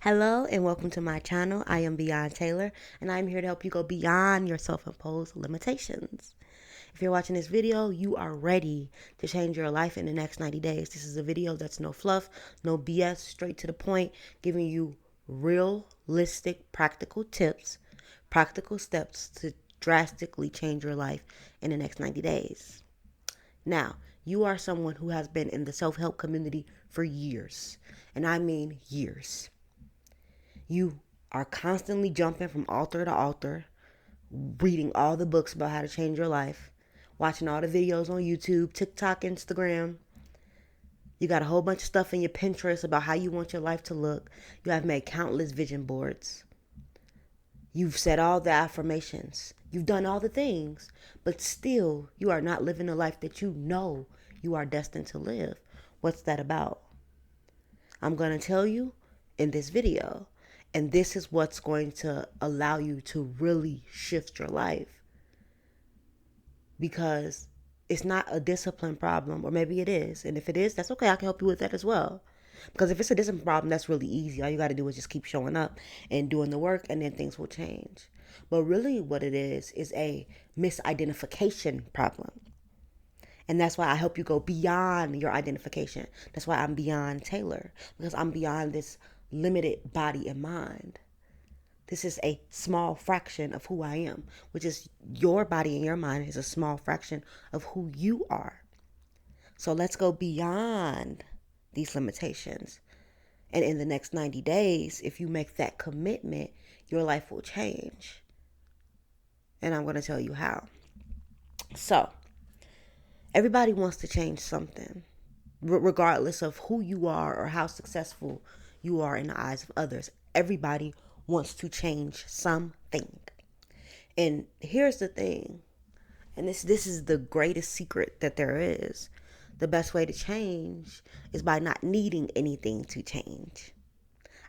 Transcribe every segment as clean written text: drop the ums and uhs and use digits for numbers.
Hello and welcome to my channel. I am Beyond Taylor and I'm here to help you go beyond your self-imposed limitations. If you're watching this video, you are ready to change your life in the next 90 days. This is a video that's no fluff, no BS, straight to the point, giving you realistic, practical tips, practical steps to drastically change your life in the next 90 days. Now, you are someone who has been in the self-help community for years, and I mean years. You are constantly jumping from author to author, reading all the books about how to change your life, watching all the videos on YouTube, TikTok, Instagram. You got a whole bunch of stuff in your Pinterest about how you want your life to look. You have made countless vision boards. You've said all the affirmations. You've done all the things, but still you are not living the life that you know you are destined to live. What's that about? I'm going to tell you in this video. And this is what's going to allow you to really shift your life. Because it's not a discipline problem, or maybe it is. And if it is, that's okay. I can help you with that as well. Because if it's a discipline problem, that's really easy. All you got to do is just keep showing up and doing the work, and then things will change. But really what it is a misidentification problem. And that's why I help you go beyond your identification. That's why I'm Beyond Taylor. Because I'm beyond this limited body and mind. This is a small fraction of who I am, which is your body and your mind is a small fraction of who you are. So let's go beyond these limitations. And in the next 90 days, if you make that commitment, your life will change. And I'm going to tell you how. So, everybody wants to change something, regardless of who you are or how successful you are in the eyes of others. Everybody wants to change something. And here's the thing, and this is the greatest secret that there is. The best way to change is by not needing anything to change.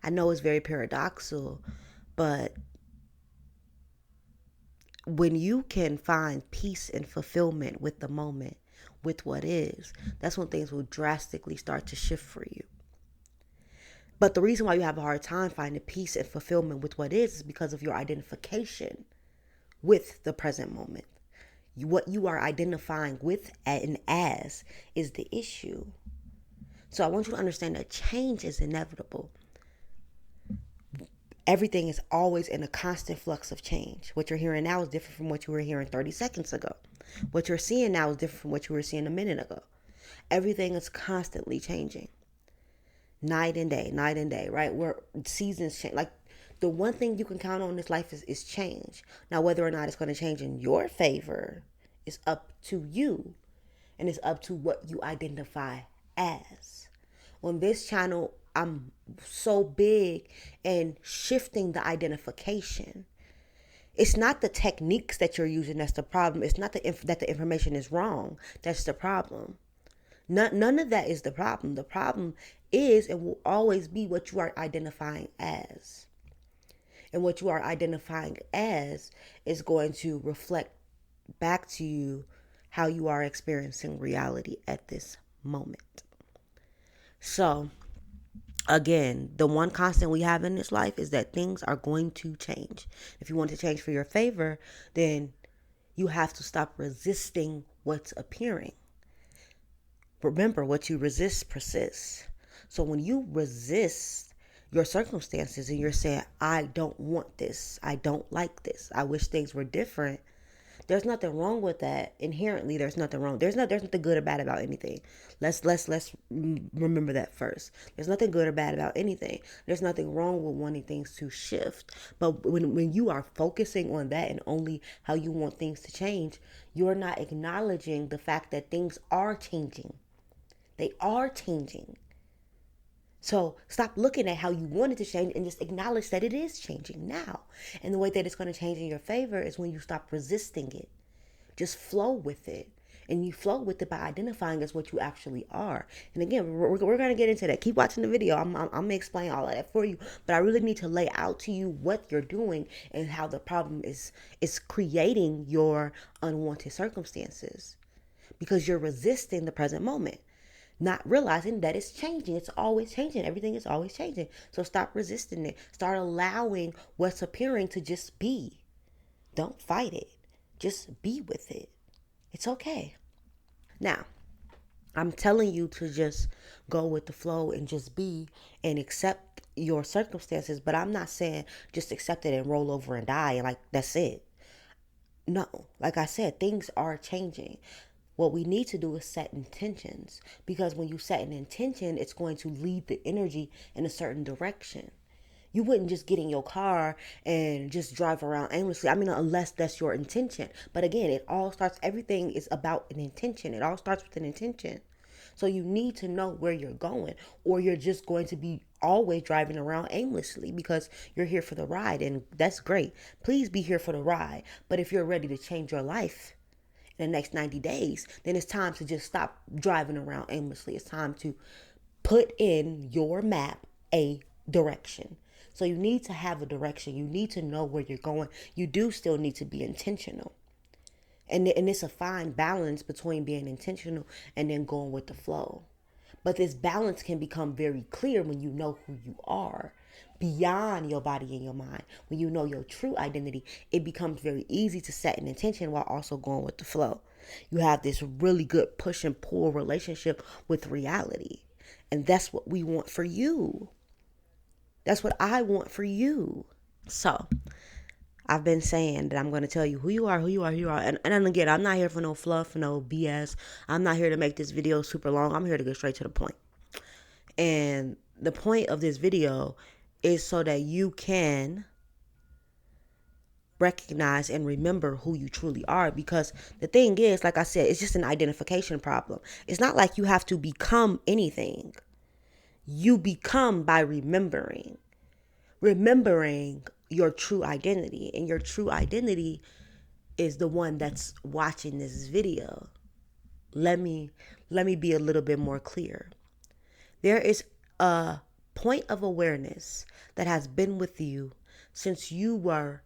I know it's very paradoxical, but when you can find peace and fulfillment with the moment, with what is, that's when things will drastically start to shift for you. But the reason why you have a hard time finding peace and fulfillment with what is because of your identification with the present moment. What you are identifying with and as is the issue. So I want you to understand that change is inevitable. Everything is always in a constant flux of change. What you're hearing now is different from what you were hearing 30 seconds ago. What you're seeing now is different from what you were seeing a minute ago. Everything is constantly changing. Night and day, right? Where seasons change. Like, the one thing you can count on in this life is change. Now, whether or not it's going to change in your favor is up to you. And it's up to what you identify as. On this channel, I'm so big in shifting the identification. It's not the techniques that you're using that's the problem. It's not that the information is wrong. That's the problem. None of that is the problem. The problem is and will always be what you are identifying as. And what you are identifying as is going to reflect back to you how you are experiencing reality at this moment. So, again, the one constant we have in this life is that things are going to change. If you want to change for your favor, then you have to stop resisting what's appearing. Remember, what you resist persists. So when you resist your circumstances and you're saying, I don't want this, I don't like this, I wish things were different, there's nothing wrong with that. Inherently, there's nothing wrong. There's nothing good or bad about anything. Let's remember that first. There's nothing good or bad about anything. There's nothing wrong with wanting things to shift. But when you are focusing on that and only how you want things to change, you're not acknowledging the fact that things are changing. They are changing. So stop looking at how you want it to change and just acknowledge that it is changing now. And the way that it's going to change in your favor is when you stop resisting it. Just flow with it. And you flow with it by identifying as what you actually are. And again, we're going to get into that. Keep watching the video. I'm going to explain all of that for you. But I really need to lay out to you what you're doing and how the problem is creating your unwanted circumstances. Because you're resisting the present moment. not realizing that it's changing. It's always changing. Everything is always changing. So stop resisting it. Start allowing what's appearing to just be. Don't fight it. Just be with it. It's okay. Now, I'm telling you to just go with the flow and just be and accept your circumstances, but I'm not saying just accept it and roll over and die and like that's it. No, like I said, things are changing. What we need to do is set intentions, because when you set an intention, it's going to lead the energy in a certain direction. You wouldn't just get in your car and just drive around aimlessly. I mean, unless that's your intention. But again, it all starts, everything is about an intention. It all starts with an intention. So you need to know where you're going, or you're just going to be always driving around aimlessly because you're here for the ride. And that's great. Please be here for the ride. But if you're ready to change your life in the next 90 days, then it's time to just stop driving around aimlessly. It's time to put in your map a direction. So you need to have a direction. You need to know where you're going. You do still need to be intentional. And it's a fine balance between being intentional and then going with the flow. But this balance can become very clear when you know who you are beyond your body and your mind. When you know your true identity, it becomes very easy to set an intention while also going with the flow. You have this really good push and pull relationship with reality. And that's what we want for you. That's what I want for you. So, I've been saying that I'm going to tell you who you are, who you are, who you are. And again, I'm not here for no fluff, no BS. I'm not here to make this video super long. I'm here to get straight to the point. And the point of this video is so that you can recognize and remember who you truly are. Because the thing is, like I said, it's just an identification problem. It's not like you have to become anything. You become by remembering your true identity. And your true identity is the one that's watching this video. Let me be a little bit more clear. There is a point of awareness that has been with you since you were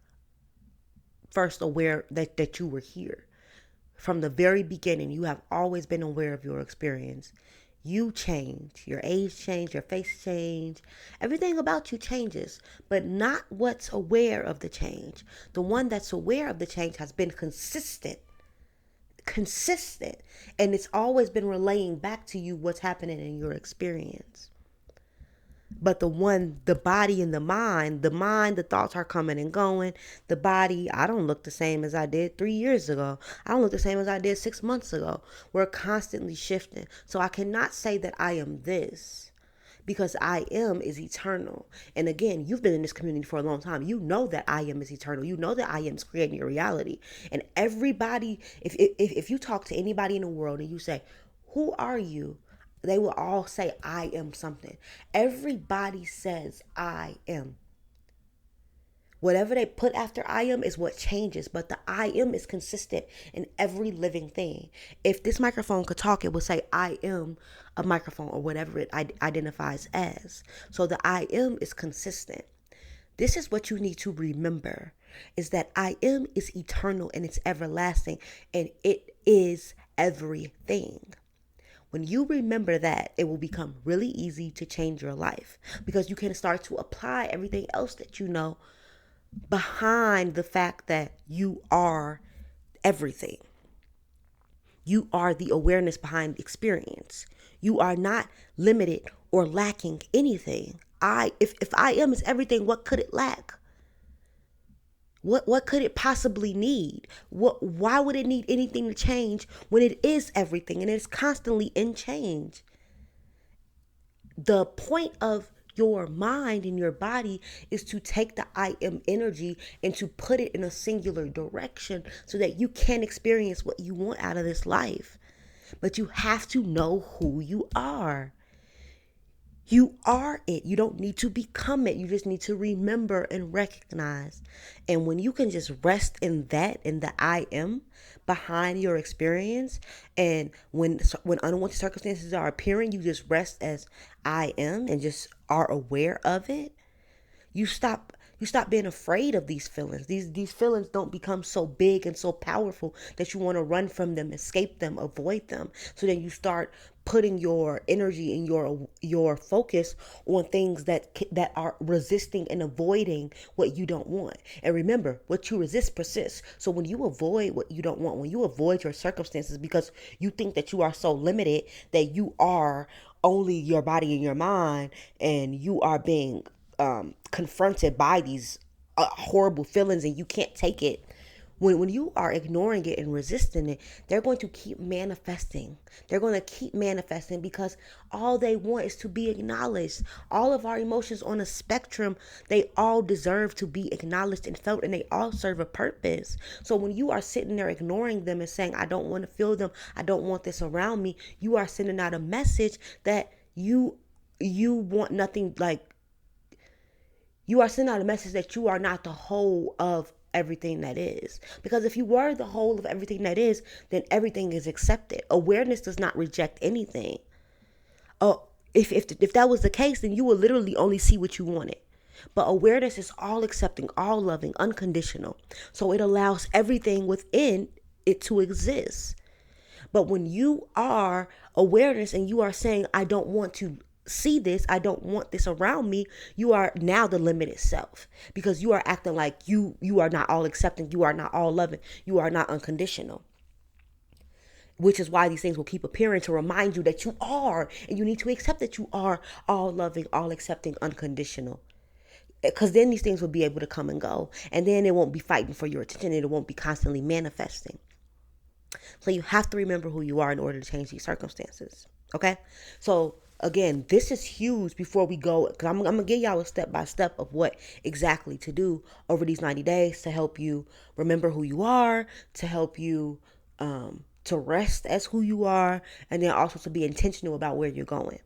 first aware that you were here. From the very beginning, you have always been aware of your experience. You change, your age change, your face change, everything about you changes, but not what's aware of the change. The one that's aware of the change has been consistent, and it's always been relaying back to you what's happening in your experience. But the body and the mind, the thoughts are coming and going. The body, I don't look the same as I did 3 years ago. I don't look the same as I did 6 months ago. We're constantly shifting. So I cannot say that I am this, because I am is eternal. And again, you've been in this community for a long time. You know that I am is eternal. You know that I am is creating your reality. And everybody, if you talk to anybody in the world and you say, who are you? They will all say, I am something. Everybody says, I am. Whatever they put after I am is what changes, but the I am is consistent in every living thing. If this microphone could talk, it would say, I am a microphone, or whatever it identifies as. So the I am is consistent. This is what you need to remember, is that I am is eternal and it's everlasting, and it is everything. When you remember that, it will become really easy to change your life, because you can start to apply everything else that you know behind the fact that you are everything. You are the awareness behind experience. You are not limited or lacking anything. If I am is everything, what could it lack? What could it possibly need? Why would it need anything to change when it is everything and it's constantly in change? The point of your mind and your body is to take the I am energy and to put it in a singular direction so that you can experience what you want out of this life. But you have to know who you are. You are it. You don't need to become it. You just need to remember and recognize. And when you can just rest in that, in the I am behind your experience, and when unwanted circumstances are appearing, you just rest as I am and just are aware of it. You stop You stop being afraid of these feelings. These feelings don't become so big and so powerful that you want to run from them, escape them, avoid them. So then you start putting your energy and your focus on things that are resisting and avoiding what you don't want. And remember, what you resist persists. So when you avoid what you don't want, when you avoid your circumstances because you think that you are so limited, that you are only your body and your mind, and you are being confronted by these horrible feelings and you can't take it, when you are ignoring it and resisting it, they're going to keep manifesting. They're going to keep manifesting because all they want is to be acknowledged. All of our emotions on a spectrum, they all deserve to be acknowledged and felt, and they all serve a purpose. So when you are sitting there ignoring them and saying, I don't want to feel them, I don't want this around me, you are sending out a message that you want nothing. Like, you are sending out a message that you are not the whole of everything that is. Because if you were the whole of everything that is, then everything is accepted. Awareness does not reject anything. Oh, if that was the case, then you would literally only see what you wanted. But awareness is all accepting, all loving, unconditional. So it allows everything within it to exist. But when you are awareness and you are saying, I don't want to see this, I don't want this around me, you are now the limited self, because you are acting like you are not all accepting, you are not all loving, you are not unconditional. Which is why these things will keep appearing to remind you that you are, and you need to accept that you are all loving, all accepting, unconditional. Because then these things will be able to come and go, and then it won't be fighting for your attention, it won't be constantly manifesting. So you have to remember who you are in order to change these circumstances. Okay? So again, this is huge before we go, because I'm going to give y'all a step-by-step of what exactly to do over these 90 days to help you remember who you are, to help you to rest as who you are, and then also to be intentional about where you're going.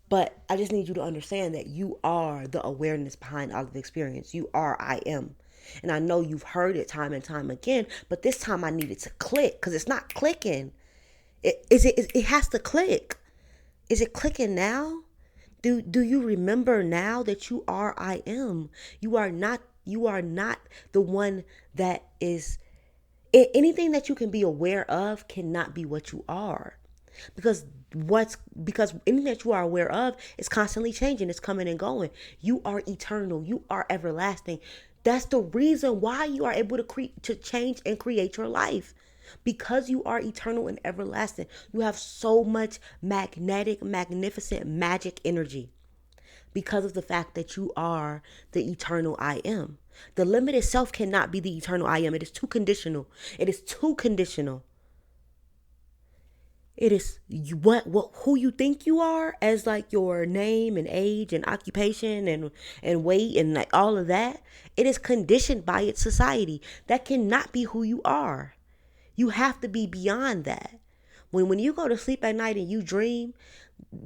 But I just need you to understand that you are the awareness behind all of the experience. You are I am. And I know you've heard it time and time again, but this time I need it to click, because it's not clicking. It has to click. Is it clicking now? Do you remember now that you are I am? You are not the one that is anything that you can be aware of cannot be what you are. Because anything that you are aware of is constantly changing, it's coming and going. You are eternal, you are everlasting. That's the reason why you are able to change and create your life. Because you are eternal and everlasting, you have so much magnetic, magnificent, magic energy. Because of the fact that you are the eternal I am. The limited self cannot be the eternal I am. It is too conditional. It is too conditional. It is what who you think you are, as like your name and age and occupation and weight and like all of that. It is conditioned by its society. That cannot be who you are. You have to be beyond that. When you go to sleep at night and you dream,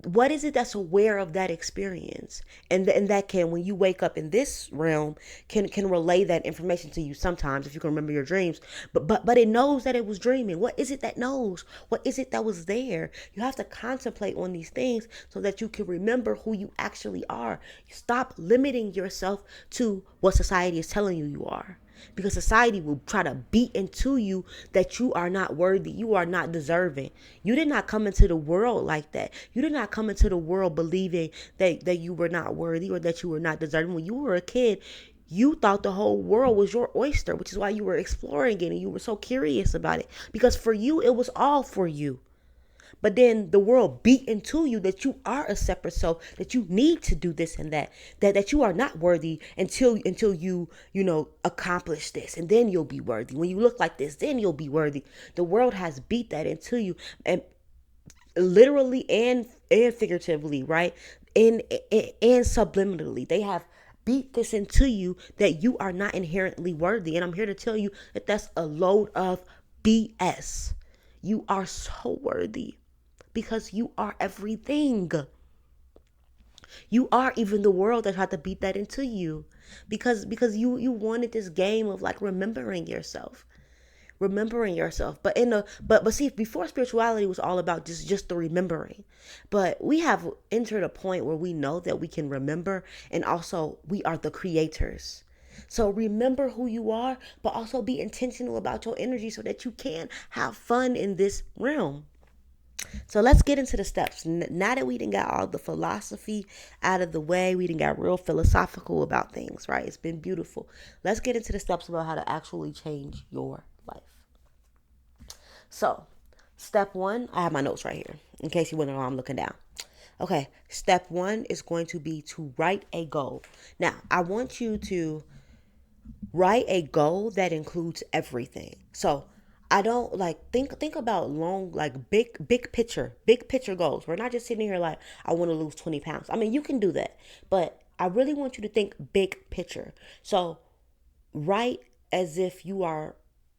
what is it that's aware of that experience, and that can, when you wake up in this realm, can relay that information to you sometimes if you can remember your dreams, but it knows that it was dreaming. What is it that knows? What is it that was there? You have to contemplate on these things so that you can remember who you actually are. Stop limiting yourself to what society is telling you are. Because society will try to beat into you that you are not worthy, you are not deserving. You did not come into the world like that. You did not come into the world believing that you were not worthy or that you were not deserving. When you were a kid, you thought the whole world was your oyster, which is why you were exploring it and you were so curious about it. Because for you, it was all for you. But then the world beat into you that you are a separate self, that you need to do this and that you are not worthy until you accomplish this, and then you'll be worthy. When you look like this, then you'll be worthy. The world has beat that into you, and literally and figuratively, right? And subliminally, they have beat this into you that you are not inherently worthy. And I'm here to tell you that that's a load of BS. You are so worthy. Because you are everything. You are even the world that tried to beat that into you. Because you wanted this game of like remembering yourself. Remembering yourself. But see, before spirituality was all about just the remembering. But we have entered a point where we know that we can remember, and also we are the creators. So remember who you are, but also be intentional about your energy so that you can have fun in this realm. So let's get into the steps. Now that we done got all the philosophy out of the way, we done got real philosophical about things, right? It's been beautiful. Let's get into the steps about how to actually change your life. So, step one, I have my notes right here in case you wonder why I'm looking down. Okay, step one is going to be to write a goal. Now, I want you to write a goal that includes everything. So I don't like think about long like big picture goals. We're not just sitting here like I want to lose 20 pounds. I mean you can do that, but I really want you to think big picture. So write as if you are,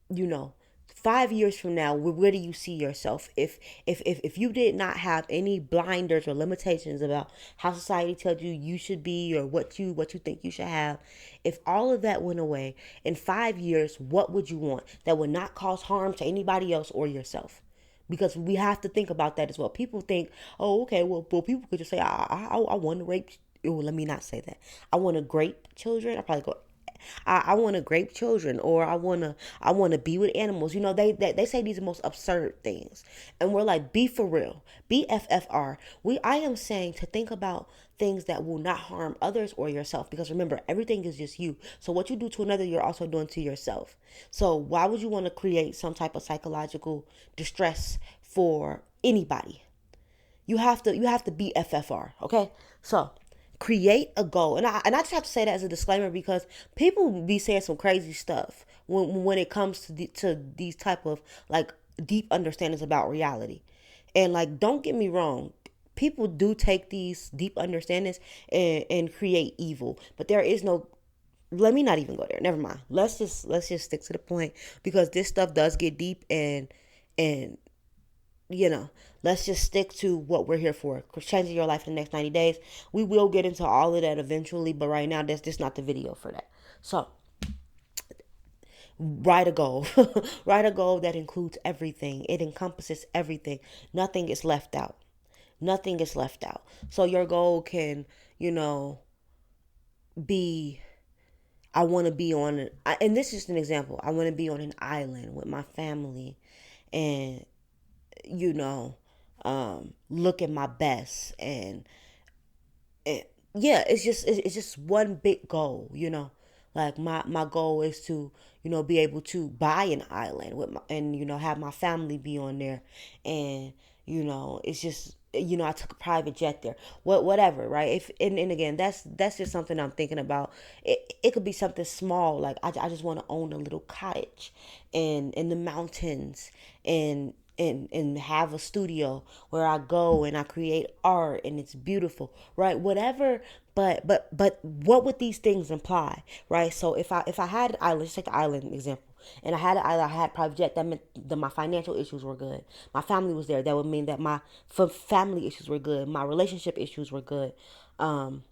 you know, 5 years from now, where do you see yourself? If you did not have any blinders or limitations about how society tells you you should be or what you think you should have, if all of that went away in 5 years, what would you want that would not cause harm to anybody else or yourself? Because we have to think about that as well. People think, oh, okay, well people could just say, I want to rape. Oh, let me not say that. I want to grape children. I probably go I want to grape children, or I want to be with animals. You know, they say these most absurd things, and we're like, be for real, BFFR. I am saying to think about things that will not harm others or yourself, because remember, everything is just you. So what you do to another, you're also doing to yourself. So why would you want to create some type of psychological distress for anybody? You have to be FFR, okay? So create a goal. And I just have to say that as a disclaimer because people be saying some crazy stuff when it comes to these type of like deep understandings about reality. And like don't get me wrong, people do take these deep understandings and create evil, but there is no, let me not even go there. Never mind. Let's just stick to the point because this stuff does get deep and you know, let's just stick to what we're here for. Changing your life in the next 90 days. We will get into all of that eventually, but right now, that's just not the video for that. So, write a goal. Write a goal that includes everything, it encompasses everything. Nothing is left out. Nothing is left out. So, your goal can, you know, be I want to be on, and this is just an example. I want to be on an island with my family and you know, look at my best and yeah, it's just one big goal, you know. Like my goal is to, you know, be able to buy an island with my and you know have my family be on there, and you know it's just you know I took a private jet there, whatever, right? If and again that's just something I'm thinking about. It could be something small like I just want to own a little cottage in the mountains and have a studio where I go and I create art and it's beautiful, right? Whatever, but what would these things imply, right? So if I had an island, let's take the island example, and I had an island, I had a private jet. That meant that my financial issues were good. My family was there. That would mean that my family issues were good. My relationship issues were good. Um,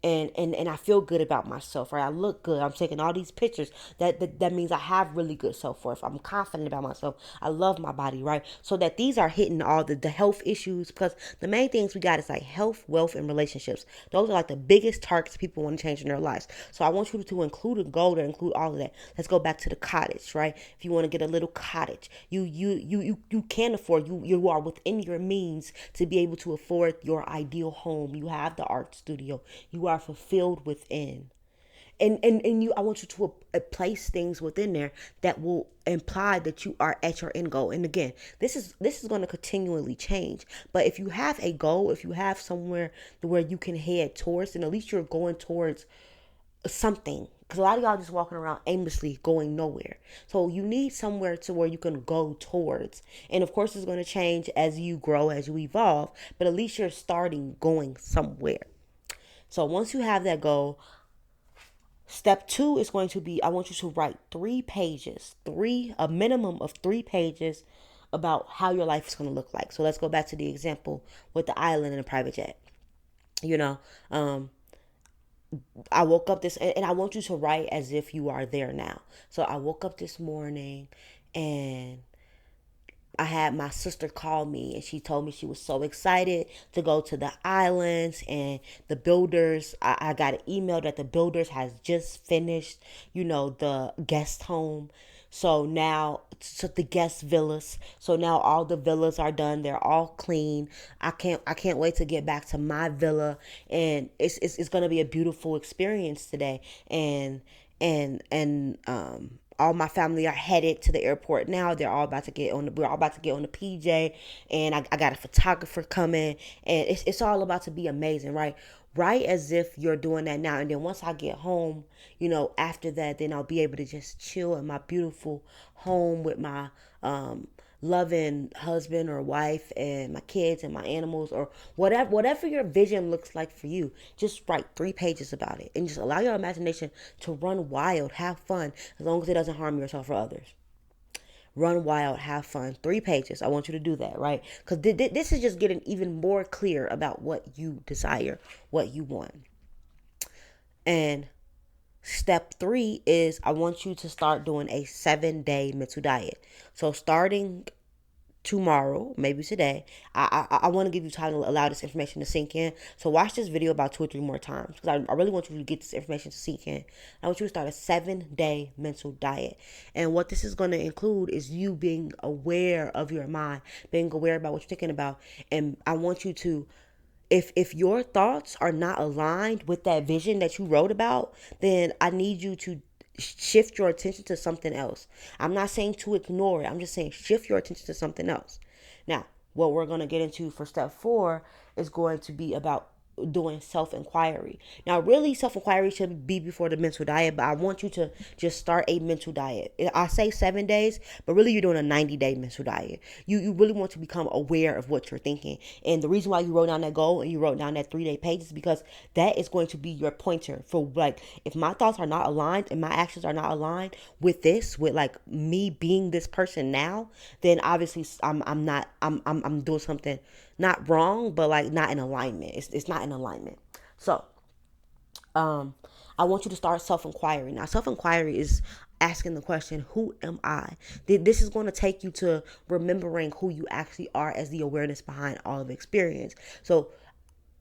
and I feel good about myself, right? I look good. I'm taking all these pictures. That means I have really good self-worth. I'm confident about myself. I love my body, right? So that these are hitting all the health issues, because the main things we got is like health, wealth, and relationships. Those are like the biggest targets people want to change in their lives. So I want you to include a goal to include all of that. Let's go back to the cottage, right? If you want to get a little cottage, you can afford, you are within your means to be able to afford your ideal home. You have the art studio. You are fulfilled within. And I want you to place things within there that will imply that you are at your end goal. And again, this is going to continually change, but if you have a goal, if you have somewhere where you can head towards, then at least you're going towards something, because a lot of y'all just walking around aimlessly going nowhere. So you need somewhere to where you can go towards, and of course it's going to change as you grow, as you evolve, but at least you're starting going somewhere. So once you have that goal, step two is going to be, I want you to write 3 pages, a minimum of 3 pages about how your life is going to look like. So let's go back to the example with the island and the private jet. You know, I woke up and I want you to write as if you are there now. So I woke up this morning and I had my sister call me and she told me she was so excited to go to the islands and the builders. I got an email that the builders has just finished, the guest home. So the guest villas. So now all the villas are done. They're all clean. I can't wait to get back to my villa, and it's gonna be a beautiful experience today. And all my family are headed to the airport now. We're all about to get on the PJ, and I got a photographer coming, and it's all about to be amazing, right? Right, as if you're doing that now, and then once I get home, after that, then I'll be able to just chill in my beautiful home with my loving husband or wife and my kids and my animals, or whatever your vision looks like for you. Just write 3 pages about it and just allow your imagination to run wild. Have fun, as long as it doesn't harm yourself or others. Run wild, have fun. 3 pages. I want you to do that, right? Because this is just getting even more clear about what you desire, what you want. And step 3 is I want you to start doing a 7-day mental diet. So starting tomorrow, maybe today, I want to give you time to allow this information to sink in. So watch this video about 2 or 3 more times, because I really want you to get this information to sink in. I want you to start a 7-day mental diet. And what this is going to include is you being aware of your mind, being aware about what you're thinking about. And I want you to, if your thoughts are not aligned with that vision that you wrote about, then I need you to shift your attention to something else. I'm not saying to ignore it. I'm just saying shift your attention to something else. Now, what we're going to get into for step 4 is going to be about doing self-inquiry. Now, really, self-inquiry should be before the mental diet, but I want you to just start a mental diet. I say 7 days, but really you're doing a 90-day mental diet. You really want to become aware of what you're thinking. And the reason why you wrote down that goal and you wrote down that 3-day page is because that is going to be your pointer for, like, if my thoughts are not aligned and my actions are not aligned with this, with like me being this person now, then obviously I'm doing something not wrong, but like not in alignment. It's not in alignment. So, I want you to start self-inquiry. Now, self-inquiry is asking the question, who am I? This is going to take you to remembering who you actually are as the awareness behind all of the experience. So,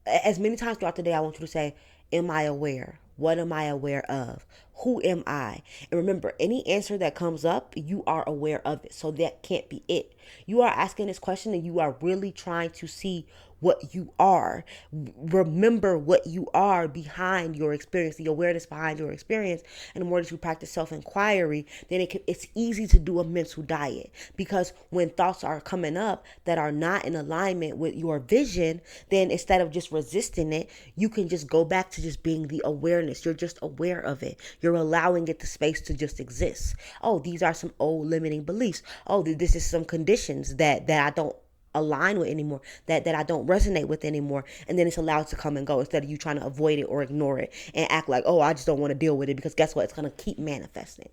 as many times throughout the day, I want you to say, am I aware? What am I aware of? Who am I? And remember, any answer that comes up, you are aware of it. So that can't be it. You are asking this question and you are really trying to see what you are. Remember what you are behind your experience, the awareness behind your experience. And in order to practice self-inquiry, then it's easy to do a mental diet, because when thoughts are coming up that are not in alignment with your vision, then instead of just resisting it, you can just go back to just being the awareness. You're just aware of it. You're allowing it the space to just exist. Oh, these are some old limiting beliefs. Oh, this is some conditions that I don't align with anymore, that I don't resonate with anymore. And then it's allowed to come and go, instead of you trying to avoid it or ignore it and act like, oh, I just don't want to deal with it, because guess what? It's going to keep manifesting.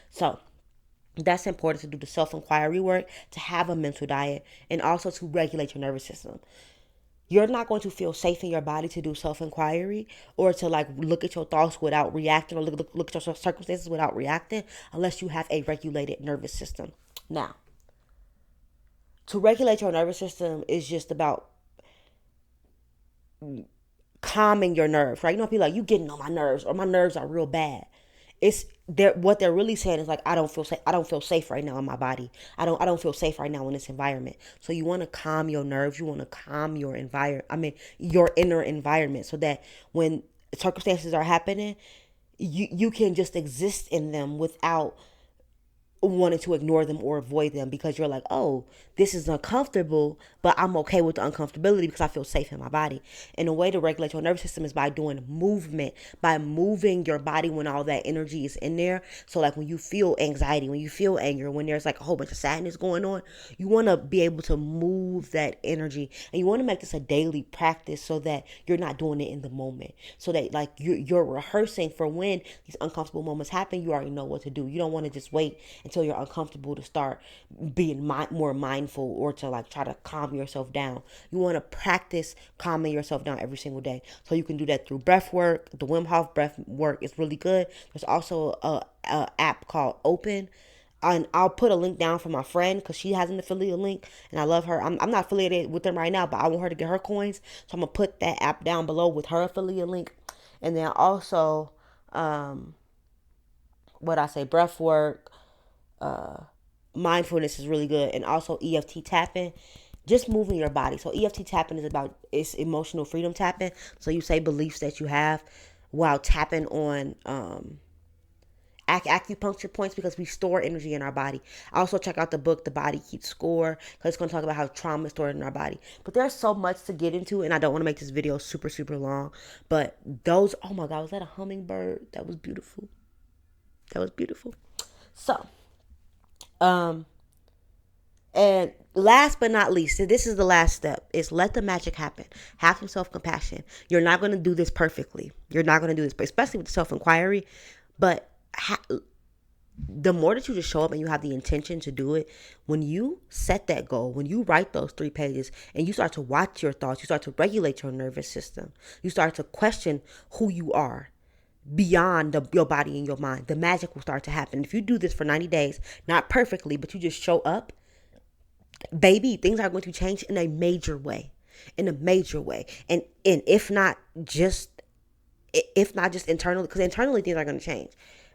So that's important, to do the self-inquiry work, to have a mental diet, and also to regulate your nervous system. You're not going to feel safe in your body to do self-inquiry, or to like look at your thoughts without reacting, or look at your circumstances without reacting, unless you have a regulated nervous system. Now, to regulate your nervous system is just about calming your nerves, right? People like, you getting on my nerves, or my nerves are real bad. It's what they're really saying is like, I don't feel safe. I don't feel safe right now in my body. I don't feel safe right now in this environment. So you want to calm your nerves. You want to calm your environment. I mean, your inner environment, so that when circumstances are happening, you can just exist in them without wanting to ignore them or avoid them, because you're like, oh, this is uncomfortable, but I'm okay with the uncomfortability because I feel safe in my body. And a way to regulate your nervous system is by doing movement, by moving your body when all that energy is in there. So like when you feel anxiety, when you feel anger, when there's like a whole bunch of sadness going on, you want to be able to move that energy, and you want to make this a daily practice, so that you're not doing it in the moment, so that like you're rehearsing for when these uncomfortable moments happen. You already know what to do. You don't want to just wait until you're uncomfortable to start being more mindful, or to like try to calm yourself down. You want to practice calming yourself down every single day. So you can do that through breath work. The Wim Hof breath work is really good. There's also a app called Open. And I'll put a link down for my friend because she has an affiliate link and I love her. I'm not affiliated with them right now, but I want her to get her coins. So I'm going to put that app down below with her affiliate link. And then also, what I say, breath work, mindfulness is really good. And also EFT tapping, just moving your body. So EFT tapping is about, it's emotional freedom tapping. So you say beliefs that you have while tapping on acupuncture points because we store energy in our body. I also check out the book The Body Keeps Score because it's going to talk about how trauma is stored in our body. But there's so much to get into, and I don't want to make this video super super long. But those, oh my god, was that a hummingbird? That was beautiful. That was beautiful. So, um, and last but not least, so this is the last step, is let the magic happen. Have some self-compassion. You're not going to do this perfectly. You're not going to do this, but especially with self-inquiry. But the more that you just show up and you have the intention to do it, when you set that goal, when you write those 3 pages and you start to watch your thoughts, you start to regulate your nervous system, you start to question who you are beyond your body and your mind, the magic will start to happen. If you do this for 90 days, not perfectly, but you just show up, baby, things are going to change in a major way. In a major way. And if not just internally, because internally things are going to change,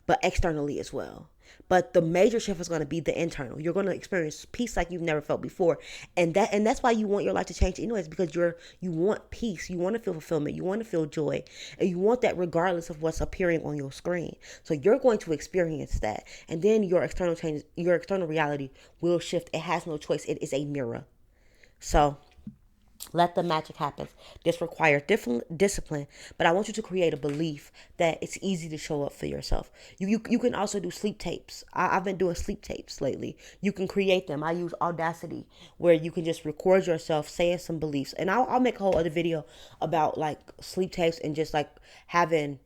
but externally as well. But the major shift is going to be the internal. You're going to experience peace like you've never felt before, and that's why you want your life to change anyways, because you want peace, you want to feel fulfillment, you want to feel joy, and you want that regardless of what's appearing on your screen. So you're going to experience that, and then your external reality will shift. It has no choice. It is a mirror. So let the magic happen. This requires different discipline, but I want you to create a belief that it's easy to show up for yourself. You can also do sleep tapes. I've been doing sleep tapes lately. You can create them. I use Audacity, where you can just record yourself saying some beliefs, and I'll make a whole other video about like sleep tapes and just like having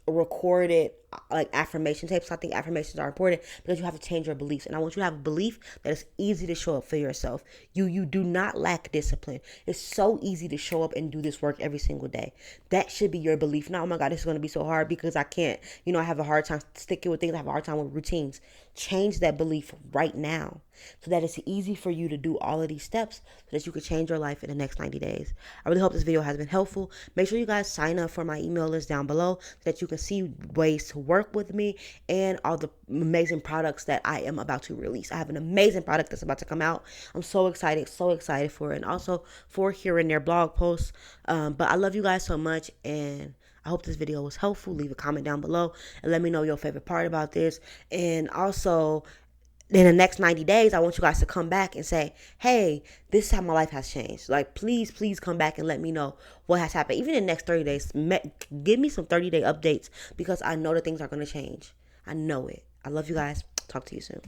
recorded like affirmation tapes. I think affirmations are important because you have to change your beliefs, and I want you to have a belief that it's easy to show up for yourself. You do not lack discipline. It's so easy to show up and do this work every single day. That should be your belief. Now, oh my god, this is going to be so hard because I can't, I have a hard time sticking with things. I have a hard time with routines. Change that belief right now so that it's easy for you to do all of these steps so that you can change your life in the next 90 days. I really hope this video has been helpful. Make sure you guys sign up for my email list down below so that you can see ways to work with me and all the amazing products that I am about to release. I have an amazing product that's about to come out. I'm so excited for it, and also for here and there blog posts. But I love you guys so much, and I hope this video was helpful. Leave a comment down below and let me know your favorite part about this. And also, in the next 90 days, I want you guys to come back and say, hey, this is how my life has changed. Like, please come back and let me know what has happened. Even in the next 30 days, give me some 30-day updates because I know that things are going to change. I know it. I love you guys. Talk to you soon.